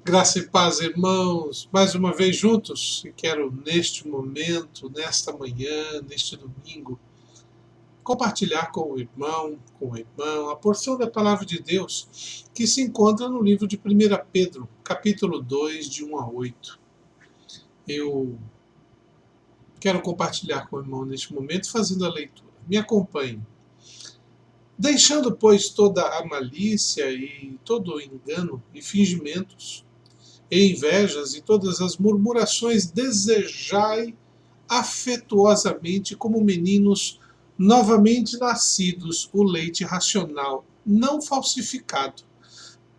Graça e paz, irmãos, mais uma vez juntos, e quero neste momento, nesta manhã, neste domingo, compartilhar com o irmão, a porção da palavra de Deus que se encontra no livro de 1 Pedro, capítulo 2, de 1 a 8. Eu quero compartilhar com o irmão neste momento, fazendo a leitura. Me acompanhe. Deixando, pois, toda a malícia e todo o engano e fingimentos, e invejas e todas as murmurações, desejai afetuosamente como meninos novamente nascidos o leite racional, não falsificado,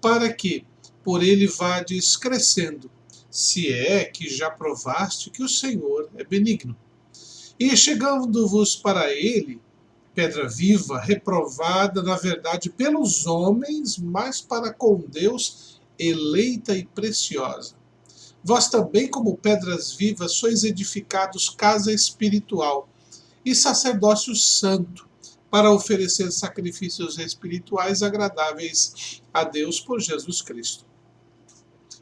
para que por ele vades crescendo, se é que já provaste que o Senhor é benigno. E chegando-vos para ele, pedra viva, reprovada, na verdade, pelos homens, mas para com Deus, eleita e preciosa. Vós também, como pedras vivas, sois edificados casa espiritual e sacerdócio santo, para oferecer sacrifícios espirituais agradáveis a Deus por Jesus Cristo.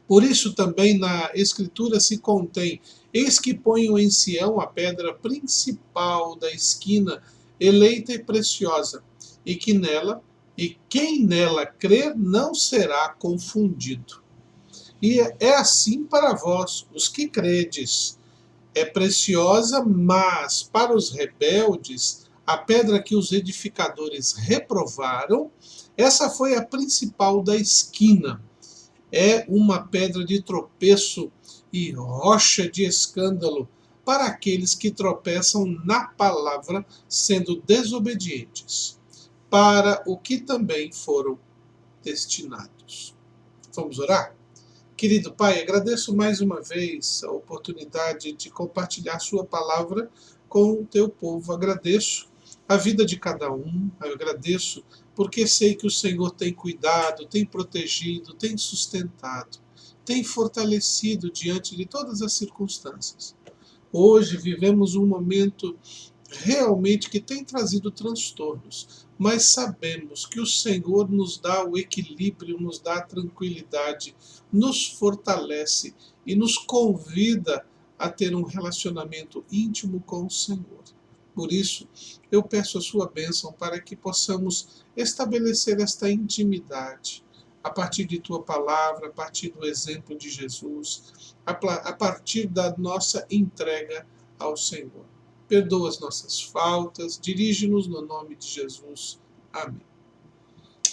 Por isso também na Escritura se contém: eis que ponho em Sião a pedra principal da esquina, eleita e preciosa, e quem nela crer não será confundido. E é assim para vós, os que credes. É preciosa, mas para os rebeldes, a pedra que os edificadores reprovaram, essa foi a principal da esquina. É uma pedra de tropeço e rocha de escândalo para aqueles que tropeçam na palavra, sendo desobedientes, para o que também foram destinados. Vamos orar? Querido Pai, agradeço mais uma vez a oportunidade de compartilhar Sua palavra com o Teu povo. Agradeço a vida de cada um, eu agradeço porque sei que o Senhor tem cuidado, tem protegido, tem sustentado, tem fortalecido diante de todas as circunstâncias. Hoje vivemos um momento realmente que tem trazido transtornos, mas sabemos que o Senhor nos dá o equilíbrio, nos dá a tranquilidade, nos fortalece e nos convida a ter um relacionamento íntimo com o Senhor. Por isso, eu peço a sua bênção para que possamos estabelecer esta intimidade a partir de tua palavra, a partir do exemplo de Jesus, a partir da nossa entrega ao Senhor. Perdoa as nossas faltas, dirige-nos no nome de Jesus. Amém.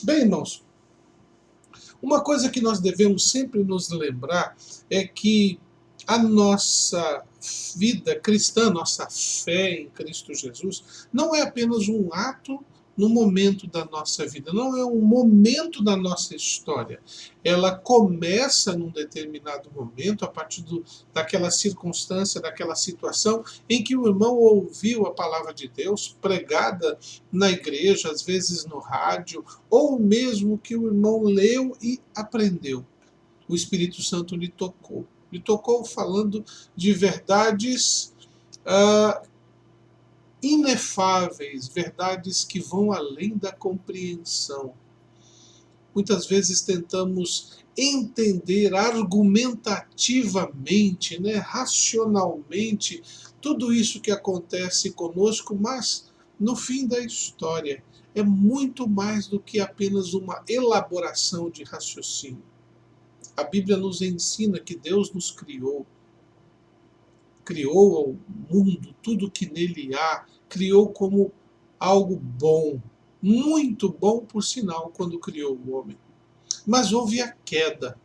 Bem, irmãos, uma coisa que nós devemos sempre nos lembrar é que a nossa vida cristã, nossa fé em Cristo Jesus, não é apenas um ato no momento da nossa vida, não é um momento da nossa história. Ela começa num determinado momento, a partir daquela circunstância, daquela situação em que o irmão ouviu a palavra de Deus pregada na igreja, às vezes no rádio, ou mesmo que o irmão leu e aprendeu. O Espírito Santo lhe tocou. Lhe tocou falando de verdades inefáveis, verdades que vão além da compreensão. Muitas vezes tentamos entender argumentativamente, racionalmente, tudo isso que acontece conosco, mas no fim da história é muito mais do que apenas uma elaboração de raciocínio. A Bíblia nos ensina que Deus nos criou o mundo, tudo que nele há, criou como algo bom, muito bom, por sinal, quando criou o homem. Mas houve a queda,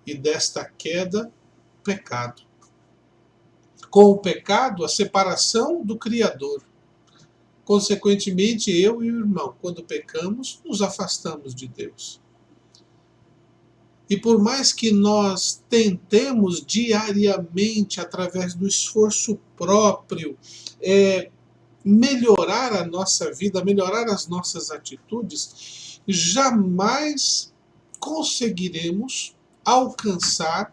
e desta queda, pecado. Com o pecado, a separação do Criador. Consequentemente, eu e o irmão, quando pecamos, nos afastamos de Deus. E por mais que nós tentemos diariamente, através do esforço próprio, melhorar a nossa vida, melhorar as nossas atitudes, jamais conseguiremos alcançar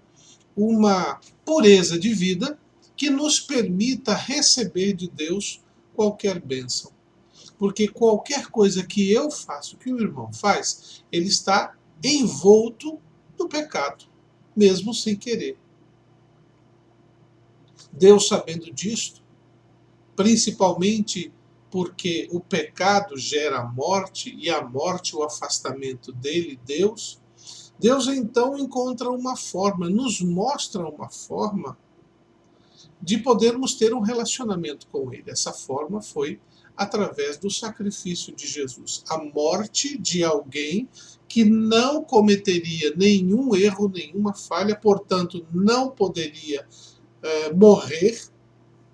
uma pureza de vida que nos permita receber de Deus qualquer bênção. Porque qualquer coisa que eu faço, que o irmão faz, ele está envolto do pecado. mesmo sem querer. Deus, sabendo disto, principalmente porque o pecado gera a morte e a morte o afastamento dele, Deus, Deus então encontra uma forma, nos mostra uma forma de podermos ter um relacionamento com ele. Essa forma foi através do sacrifício de Jesus, a morte de alguém que não cometeria nenhum erro, nenhuma falha, portanto não poderia morrer,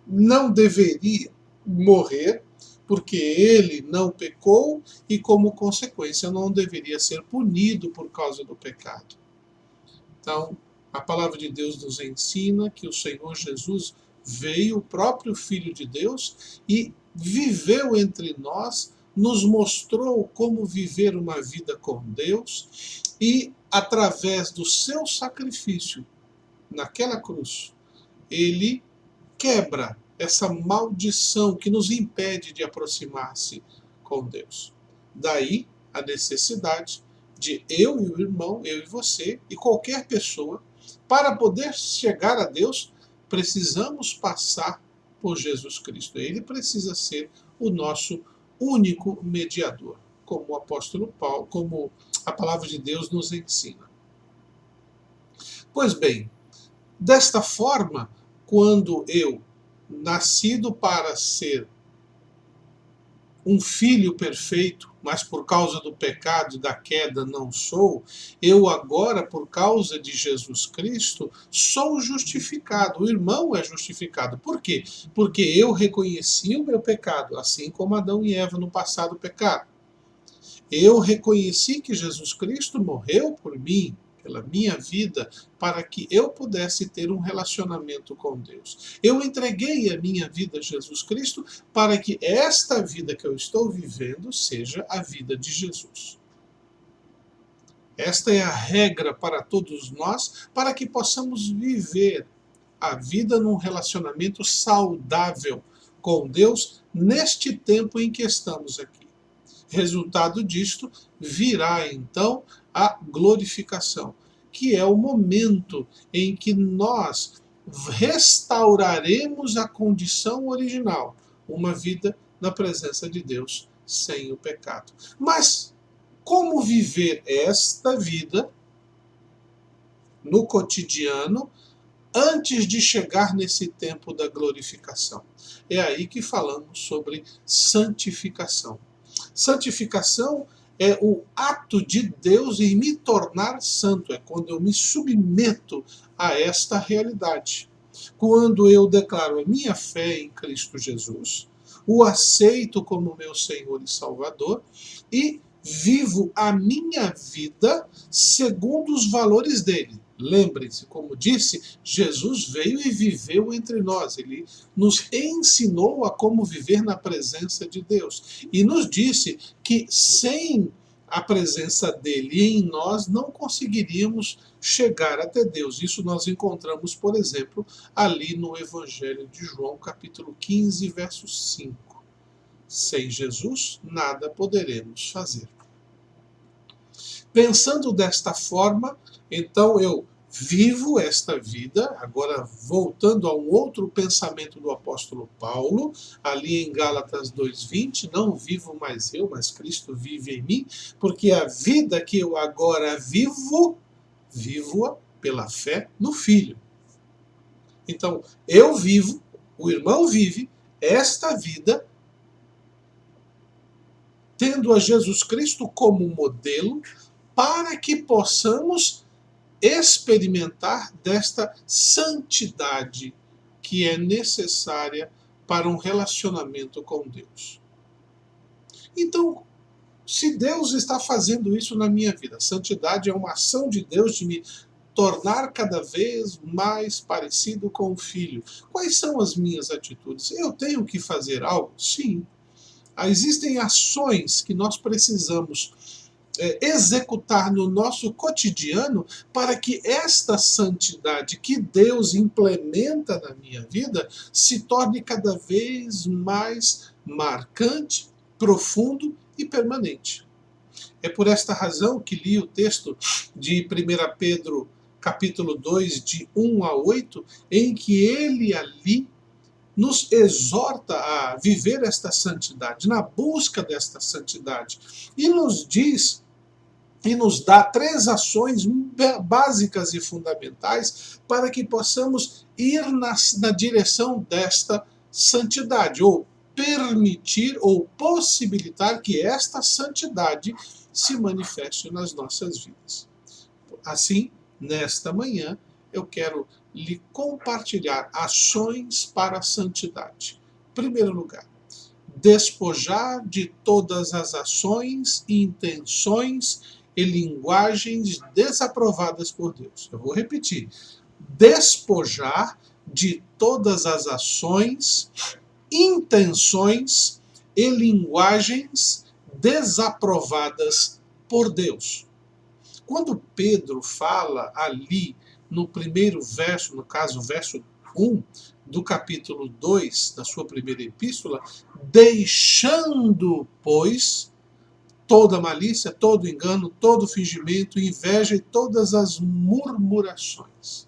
não deveria morrer, porque ele não pecou e, como consequência, não deveria ser punido por causa do pecado. Então, a palavra de Deus nos ensina que o Senhor Jesus veio, o próprio Filho de Deus, e viveu entre nós, nos mostrou como viver uma vida com Deus, e através do seu sacrifício naquela cruz, ele quebra essa maldição que nos impede de aproximar-se com Deus. Daí a necessidade de eu e o irmão, eu e você, e qualquer pessoa, para poder chegar a Deus, precisamos passar por Jesus Cristo. Ele precisa ser o nosso único mediador, como o apóstolo Paulo, como a palavra de Deus nos ensina. Pois bem, desta forma, quando eu, nascido para ser um filho perfeito, mas por causa do pecado e da queda não sou, eu agora, por causa de Jesus Cristo, sou justificado. O irmão é justificado. Por quê? Porque eu reconheci o meu pecado, assim como Adão e Eva no passado pecaram. Eu reconheci que Jesus Cristo morreu por mim, pela minha vida, para que eu pudesse ter um relacionamento com Deus. Eu entreguei a minha vida a Jesus Cristo para que esta vida que eu estou vivendo seja a vida de Jesus. Esta é a regra para todos nós, para que possamos viver a vida num relacionamento saudável com Deus neste tempo em que estamos aqui. Resultado disto virá então a glorificação, que é o momento em que nós restauraremos a condição original, uma vida na presença de Deus sem o pecado. Mas como viver esta vida no cotidiano antes de chegar nesse tempo da glorificação? É aí que falamos sobre santificação. Santificação é o ato de Deus em me tornar santo. É quando eu me submeto a esta realidade. Quando eu declaro a minha fé em Cristo Jesus, o aceito como meu Senhor e Salvador e vivo a minha vida segundo os valores dele. Lembrem-se, como disse, Jesus veio e viveu entre nós. Ele nos ensinou a como viver na presença de Deus. E nos disse que sem a presença dele em nós não conseguiríamos chegar até Deus. Isso nós encontramos, por exemplo, ali no Evangelho de João, capítulo 15, verso 5. Sem Jesus, nada poderemos fazer. Pensando desta forma, então eu vivo esta vida, agora voltando a um outro pensamento do apóstolo Paulo, ali em Gálatas 2:20, não vivo mais eu, mas Cristo vive em mim, porque a vida que eu agora vivo, vivo-a pela fé no Filho. Então, eu vivo, o irmão vive, esta vida, tendo a Jesus Cristo como modelo, para que possamos experimentar desta santidade que é necessária para um relacionamento com Deus. Então, se Deus está fazendo isso na minha vida, santidade é uma ação de Deus de me tornar cada vez mais parecido com o Filho. Quais são as minhas atitudes? Eu tenho que fazer algo? Sim. Existem ações que nós precisamos executar no nosso cotidiano para que esta santidade que Deus implementa na minha vida se torne cada vez mais marcante, profundo e permanente. É por esta razão que li o texto de 1 Pedro capítulo 2, de 1 a 8, em que ele ali nos exorta a viver esta santidade, na busca desta santidade, e nos diz e nos dá 3 ações básicas e fundamentais para que possamos ir na direção desta santidade, ou permitir ou possibilitar que esta santidade se manifeste nas nossas vidas. Assim, nesta manhã, eu quero lhe compartilhar ações para a santidade. Em primeiro lugar, despojar de todas as ações, intenções e linguagens desaprovadas por Deus. Eu vou repetir. Despojar de todas as ações, intenções e linguagens desaprovadas por Deus. Quando Pedro fala ali no primeiro verso, no caso, verso 1 do capítulo 2 da sua primeira epístola, deixando, pois, toda malícia, todo engano, todo fingimento, inveja e todas as murmurações.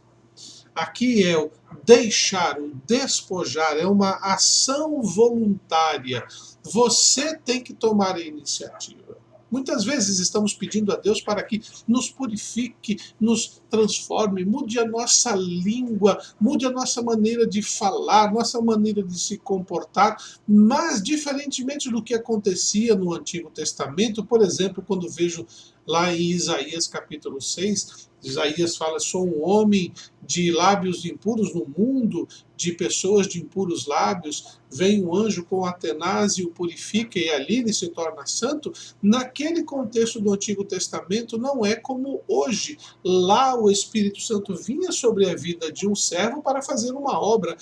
Aqui é o deixar, o despojar, é uma ação voluntária. Você tem que tomar a iniciativa. Muitas vezes estamos pedindo a Deus para que nos purifique, nos transforme, mude a nossa língua, mude a nossa maneira de falar, nossa maneira de se comportar, mas diferentemente do que acontecia no Antigo Testamento, por exemplo, quando vejo lá em Isaías capítulo 6, Isaías fala, sou um homem de lábios impuros no mundo, de pessoas de impuros lábios, vem um anjo com a tenaz e o purifica e ali ele se torna santo. Naquele contexto do Antigo Testamento não é como hoje. Lá o Espírito Santo vinha sobre a vida de um servo para fazer uma obra.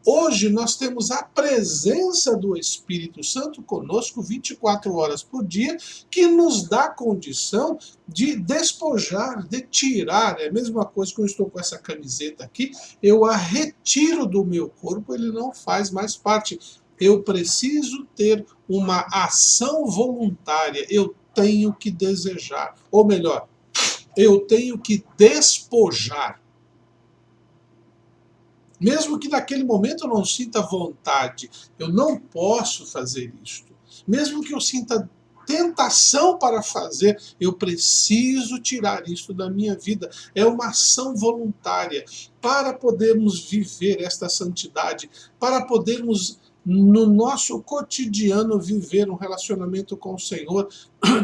Hoje nós temos a presença do Espírito Santo conosco 24 horas por dia, que nos dá condição de despojar, de tirar. É a mesma coisa que eu estou com essa camiseta aqui, eu a retiro do meu corpo, ele não faz mais parte. Eu preciso ter uma ação voluntária, eu tenho que desejar, ou melhor, eu tenho que despojar. Mesmo que naquele momento eu não sinta vontade, eu não posso fazer isto. Mesmo que eu sinta tentação para fazer, eu preciso tirar isso da minha vida. É uma ação voluntária para podermos viver esta santidade, para podermos no nosso cotidiano viver um relacionamento com o Senhor,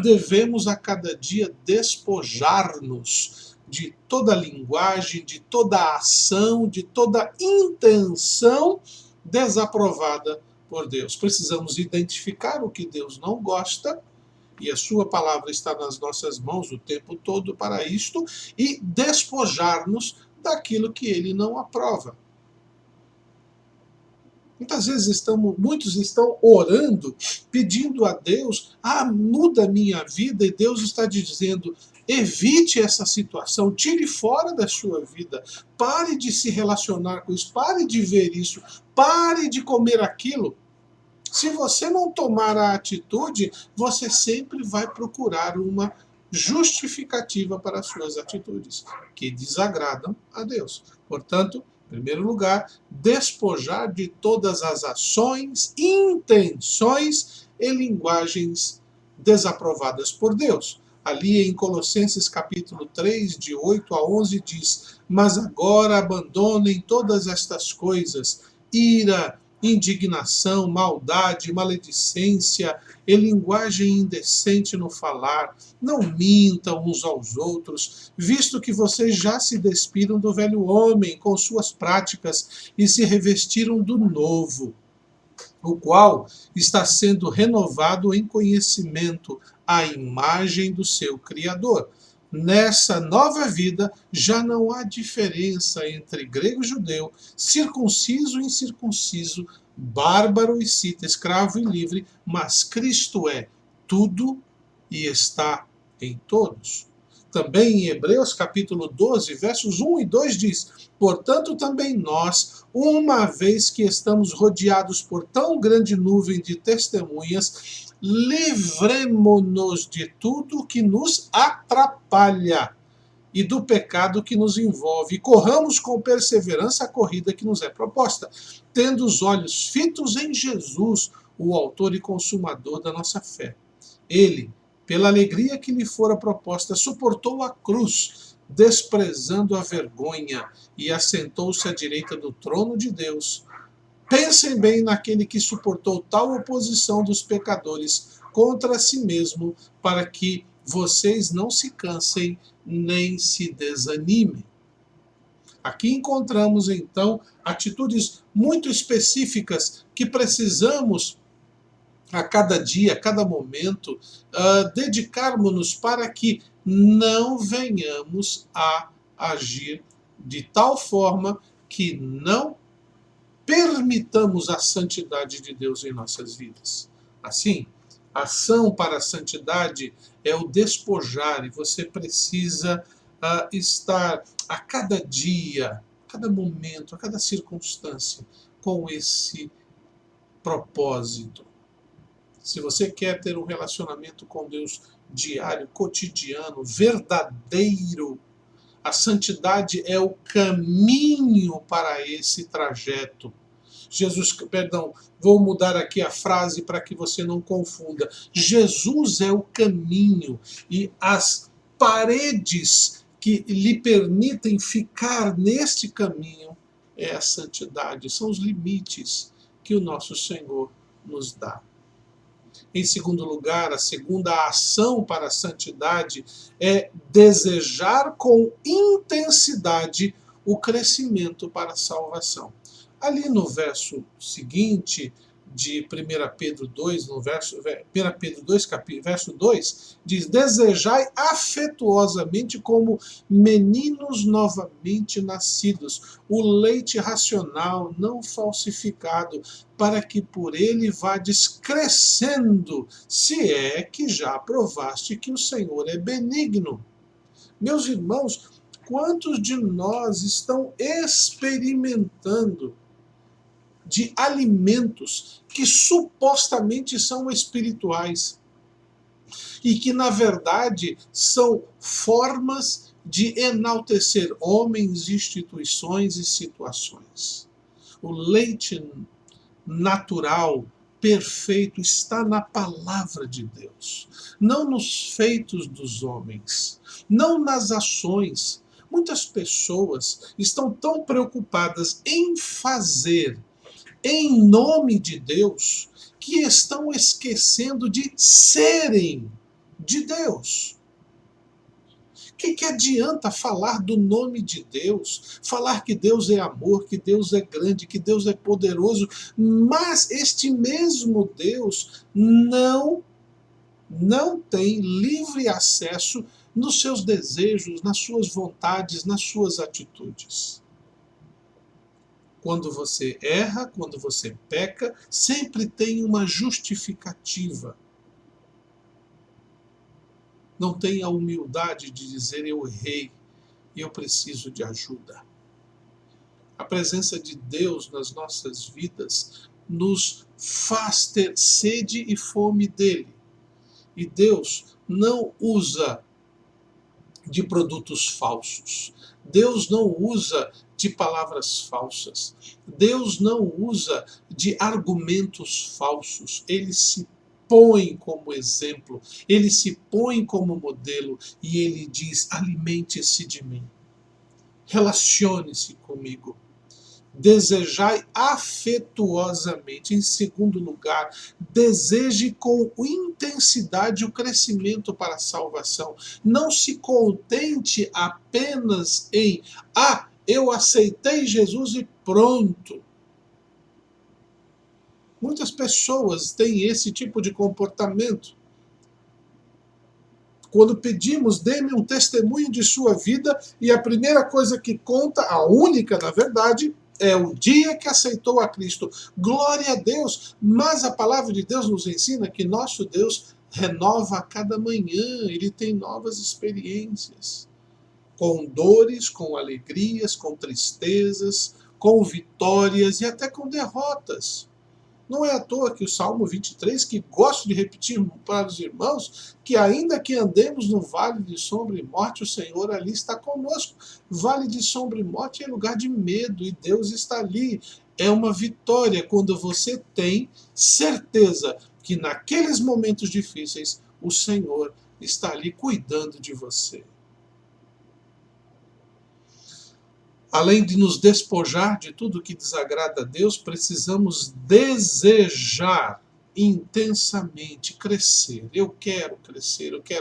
devemos a cada dia despojar-nos de toda linguagem, de toda ação, de toda intenção desaprovada por Deus. Precisamos identificar o que Deus não gosta, e a sua palavra está nas nossas mãos o tempo todo para isto, e despojar-nos daquilo que ele não aprova. Muitas vezes muitos estão orando, pedindo a Deus, muda a minha vida, e Deus está dizendo, evite essa situação, tire fora da sua vida, pare de se relacionar com isso, pare de ver isso, pare de comer aquilo. Se você não tomar a atitude, você sempre vai procurar uma justificativa para as suas atitudes, que desagradam a Deus. Portanto, em primeiro lugar, despojar de todas as ações, intenções e linguagens desaprovadas por Deus. Ali em Colossenses capítulo 3, de 8 a 11, diz, mas agora abandonem todas estas coisas, ira, indignação, maldade, maledicência e linguagem indecente no falar. Não mintam uns aos outros, visto que vocês já se despiram do velho homem com suas práticas e se revestiram do novo, o qual está sendo renovado em conhecimento à imagem do seu Criador. Nessa nova vida já não há diferença entre grego e judeu, circunciso e incircunciso, bárbaro e cita, escravo e livre, mas Cristo é tudo e está em todos. Também em Hebreus capítulo 12, versos 1 e 2 diz, portanto também nós, uma vez que estamos rodeados por tão grande nuvem de testemunhas, livremo-nos de tudo que nos atrapalha e do pecado que nos envolve, e corramos com perseverança a corrida que nos é proposta, tendo os olhos fitos em Jesus, o autor e consumador da nossa fé. Ele, pela alegria que lhe fora proposta, suportou a cruz, desprezando a vergonha, e assentou-se à direita do trono de Deus. Pensem bem naquele que suportou tal oposição dos pecadores contra si mesmo, para que vocês não se cansem nem se desanimem. Aqui encontramos, então, atitudes muito específicas que precisamos, a cada dia, a cada momento, dedicarmos-nos para que não venhamos a agir de tal forma que não permitamos a santidade de Deus em nossas vidas. Assim, ação para a santidade é o despojar, e você precisa estar a cada dia, a cada momento, a cada circunstância, com esse propósito. Se você quer ter um relacionamento com Deus diário, cotidiano, verdadeiro, a santidade é o caminho para esse trajeto. Vou mudar aqui a frase para que você não confunda. Jesus é o caminho, e as paredes que lhe permitem ficar neste caminho é a santidade, são os limites que o nosso Senhor nos dá. Em segundo lugar, a segunda ação para a santidade é desejar com intensidade o crescimento para a salvação. Ali no verso seguinte de 1 Pedro 2, no verso 1 Pedro 2, verso 2, diz: desejai afetuosamente como meninos novamente nascidos, o leite racional, não falsificado, para que por ele vades crescendo, se é que já provaste que o Senhor é benigno. Meus irmãos, quantos de nós estão experimentando de alimentos que supostamente são espirituais e que, na verdade, são formas de enaltecer homens, instituições e situações? O leite natural, perfeito, está na palavra de Deus, não nos feitos dos homens, não nas ações. Muitas pessoas estão tão preocupadas em fazer em nome de Deus, que estão esquecendo de serem de Deus. O que adianta falar do nome de Deus, falar que Deus é amor, que Deus é grande, que Deus é poderoso, mas este mesmo Deus não tem livre acesso nos seus desejos, nas suas vontades, nas suas atitudes? Quando você erra, quando você peca, sempre tem uma justificativa. Não tem a humildade de dizer: eu errei, eu preciso de ajuda. A presença de Deus nas nossas vidas nos faz ter sede e fome dele. E Deus não usa de produtos falsos. Deus não usa de palavras falsas. Deus não usa de argumentos falsos. Ele se põe como exemplo, ele se põe como modelo e ele diz: alimente-se de mim, relacione-se comigo. Desejai afetuosamente. Em segundo lugar, deseje com intensidade o crescimento para a salvação. Não se contente apenas em: eu aceitei Jesus e pronto. Muitas pessoas têm esse tipo de comportamento. Quando pedimos: dê-me um testemunho de sua vida, e a primeira coisa que conta, a única na verdade, é o dia que aceitou a Cristo. Glória a Deus! Mas a palavra de Deus nos ensina que nosso Deus renova a cada manhã, ele tem novas experiências, com dores, com alegrias, com tristezas, com vitórias e até com derrotas. Não é à toa que o Salmo 23, que gosto de repetir para os irmãos, que ainda que andemos no vale de sombra e morte, o Senhor ali está conosco. Vale de sombra e morte é lugar de medo e Deus está ali. É uma vitória quando você tem certeza que naqueles momentos difíceis o Senhor está ali cuidando de você. Além de nos despojar de tudo que desagrada a Deus, precisamos desejar intensamente crescer. Eu quero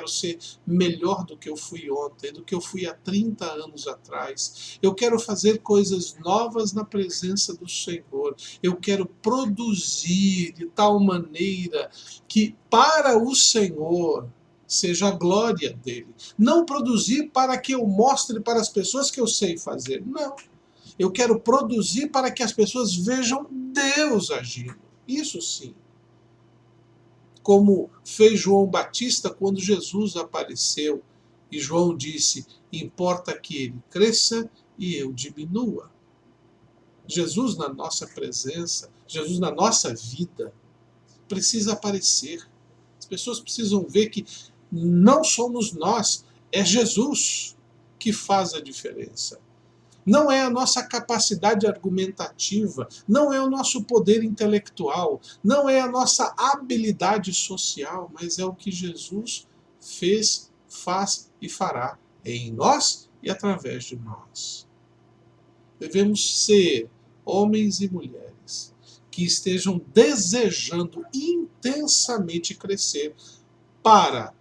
ser melhor do que eu fui ontem, do que eu fui há 30 anos atrás. Eu quero fazer coisas novas na presença do Senhor. Eu quero produzir de tal maneira que para o Senhor seja a glória dele. Não produzir para que eu mostre para as pessoas que eu sei fazer. Não. Eu quero produzir para que as pessoas vejam Deus agindo. Isso sim. Como fez João Batista quando Jesus apareceu. E João disse, importa que ele cresça e eu diminua. Jesus na nossa presença, Jesus na nossa vida, precisa aparecer. As pessoas precisam ver que não somos nós, é Jesus que faz a diferença. Não é a nossa capacidade argumentativa, não é o nosso poder intelectual, não é a nossa habilidade social, mas é o que Jesus fez, faz e fará em nós e através de nós. Devemos ser homens e mulheres que estejam desejando intensamente crescer para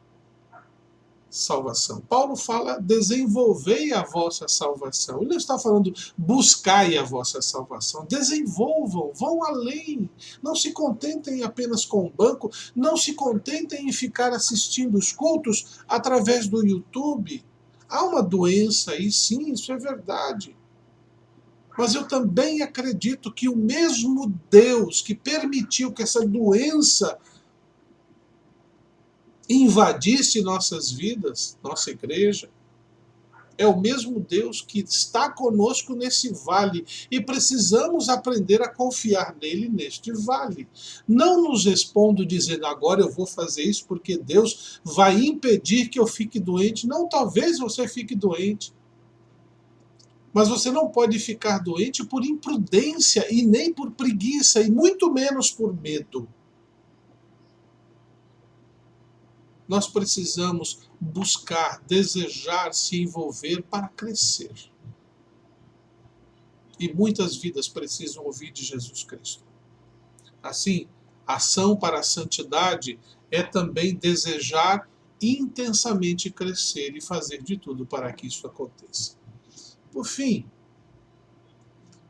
salvação. Paulo fala, desenvolvei a vossa salvação. Ele não está falando, buscai a vossa salvação. Desenvolvam, vão além. Não se contentem apenas com o banco, não se contentem em ficar assistindo os cultos através do YouTube. Há uma doença aí, sim, isso é verdade. Mas eu também acredito que o mesmo Deus que permitiu que essa doença invadisse nossas vidas, nossa igreja, é o mesmo Deus que está conosco nesse vale e precisamos aprender a confiar nele neste vale. Não nos respondo dizendo agora eu vou fazer isso porque Deus vai impedir que eu fique doente. Não, talvez você fique doente. Mas você não pode ficar doente por imprudência e nem por preguiça e muito menos por medo. Nós precisamos buscar, desejar, se envolver para crescer. E muitas vidas precisam ouvir de Jesus Cristo. Assim, ação para a santidade é também desejar intensamente crescer e fazer de tudo para que isso aconteça. Por fim,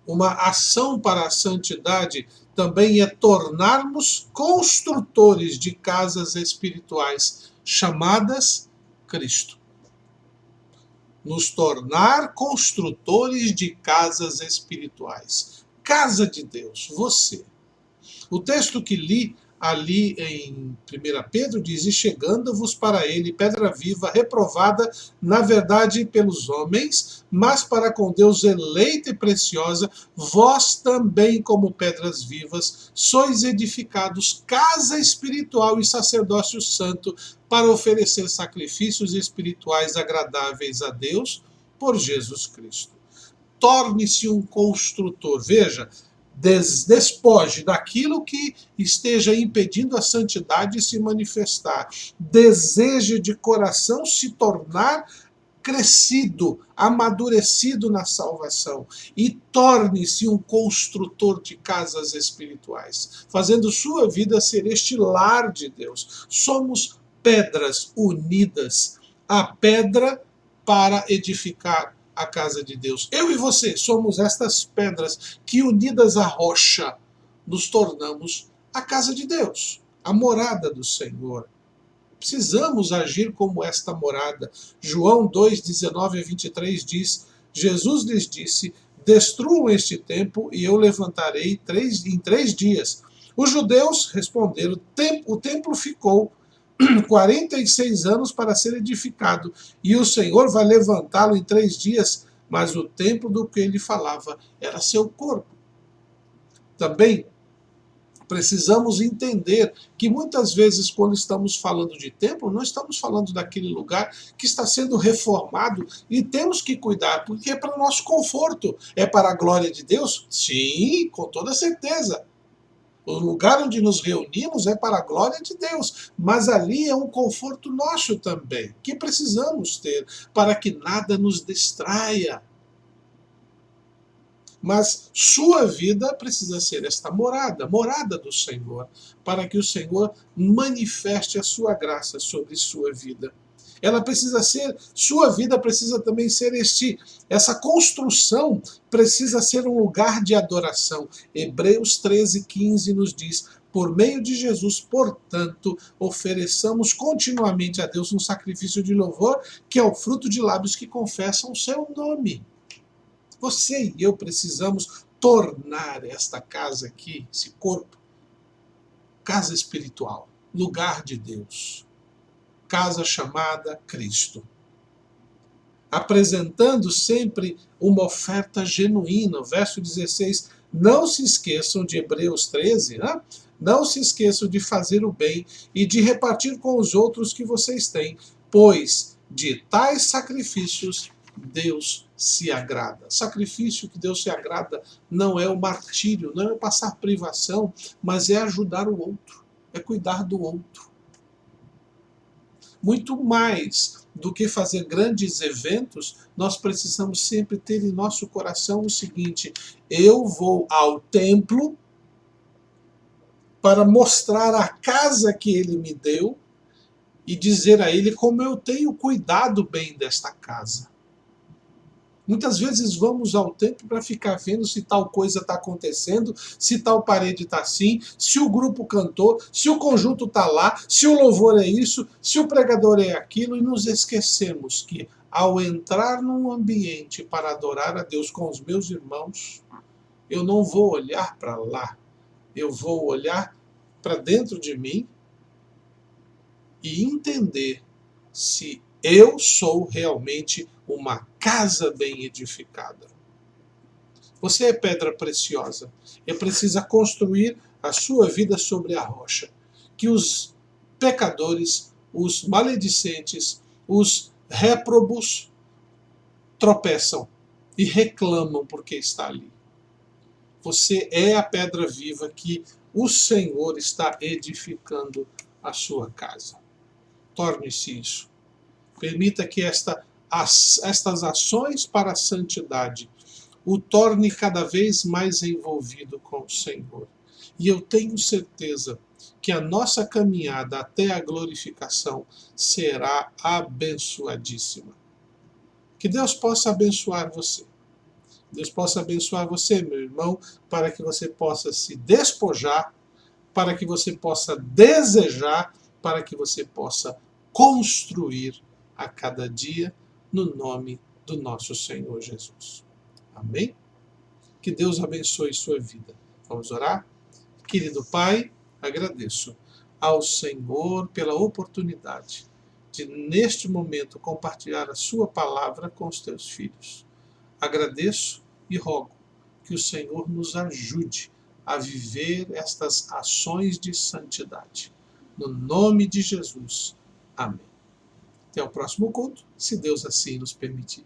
uma ação para a santidade também é tornarmos construtores de casas espirituais chamadas Cristo. Nos tornar construtores de casas espirituais. Casa de Deus, você. O texto que li ali em 1 Pedro diz, e chegando-vos para ele pedra viva, reprovada, na verdade, pelos homens, mas para com Deus eleita e preciosa, vós também, como pedras vivas, sois edificados casa espiritual e sacerdócio santo, para oferecer sacrifícios espirituais agradáveis a Deus, por Jesus Cristo. Torne-se um construtor. Veja, despoje daquilo que esteja impedindo a santidade de se manifestar. Deseje de coração se tornar crescido, amadurecido na salvação e torne-se um construtor de casas espirituais, fazendo sua vida ser este lar de Deus. Somos pedras unidas, a pedra para edificar a casa de Deus. Eu e você somos estas pedras que, unidas à rocha, nos tornamos a casa de Deus, a morada do Senhor. Precisamos agir como esta morada. João 2, 19 a 23 diz, Jesus lhes disse, destruam este templo e eu levantarei em 3 dias. Os judeus responderam, o templo ficou 46 anos para ser edificado, e o Senhor vai levantá-lo em 3 dias, mas o templo do que ele falava era seu corpo. Também Precisamos entender que muitas vezes, quando estamos falando de templo, não estamos falando daquele lugar que está sendo reformado e temos que cuidar, porque é para o nosso conforto. É para a glória de Deus? Sim, com toda certeza. O lugar onde nos reunimos é para a glória de Deus, mas ali é um conforto nosso também, que precisamos ter para que nada nos distraia. Mas sua vida precisa ser esta morada, morada do Senhor, para que o Senhor manifeste a sua graça sobre sua vida. Ela precisa ser, sua vida precisa também ser essa construção precisa ser um lugar de adoração. Hebreus 13:15 nos diz: por meio de Jesus, portanto, ofereçamos continuamente a Deus um sacrifício de louvor, que é o fruto de lábios que confessam o seu nome. Você e eu precisamos tornar esta casa aqui, esse corpo, casa espiritual, lugar de Deus, casa chamada Cristo. Apresentando sempre uma oferta genuína. O verso 16, não se esqueçam de Hebreus 13, né? Não se esqueçam de fazer o bem e de repartir com os outros que vocês têm, pois de tais sacrifícios Deus se agrada. Sacrifício que Deus se agrada não é o martírio, não é passar privação, mas é ajudar o outro, é cuidar do outro. Muito mais do que fazer grandes eventos, nós precisamos sempre ter em nosso coração o seguinte: eu vou ao templo para mostrar a casa que ele me deu e dizer a ele como eu tenho cuidado bem desta casa. Muitas vezes vamos ao templo para ficar vendo se tal coisa está acontecendo, se tal parede está assim, se o grupo cantou, se o conjunto está lá, se o louvor é isso, se o pregador é aquilo, e nos esquecemos que ao entrar num ambiente para adorar a Deus com os meus irmãos, eu não vou olhar para lá, eu vou olhar para dentro de mim e entender se eu sou realmente uma casa bem edificada. Você é pedra preciosa e precisa construir a sua vida sobre a rocha. Que os pecadores, os maledicentes, os réprobos tropeçam e reclamam porque está ali. Você é a pedra viva que o Senhor está edificando a sua casa. Torne-se isso. Permita que estas ações para a santidade o torne cada vez mais envolvido com o Senhor. E eu tenho certeza que a nossa caminhada até a glorificação será abençoadíssima. Que Deus possa abençoar você. Deus possa abençoar você, meu irmão, para que você possa se despojar, para que você possa desejar, para que você possa construir a cada dia, no nome do nosso Senhor Jesus. Amém? Que Deus abençoe sua vida. Vamos orar? Querido Pai, agradeço ao Senhor pela oportunidade de, neste momento, compartilhar a sua palavra com os teus filhos. Agradeço e rogo que o Senhor nos ajude a viver estas ações de santidade. No nome de Jesus. Amém. Até o próximo culto, se Deus assim nos permitir.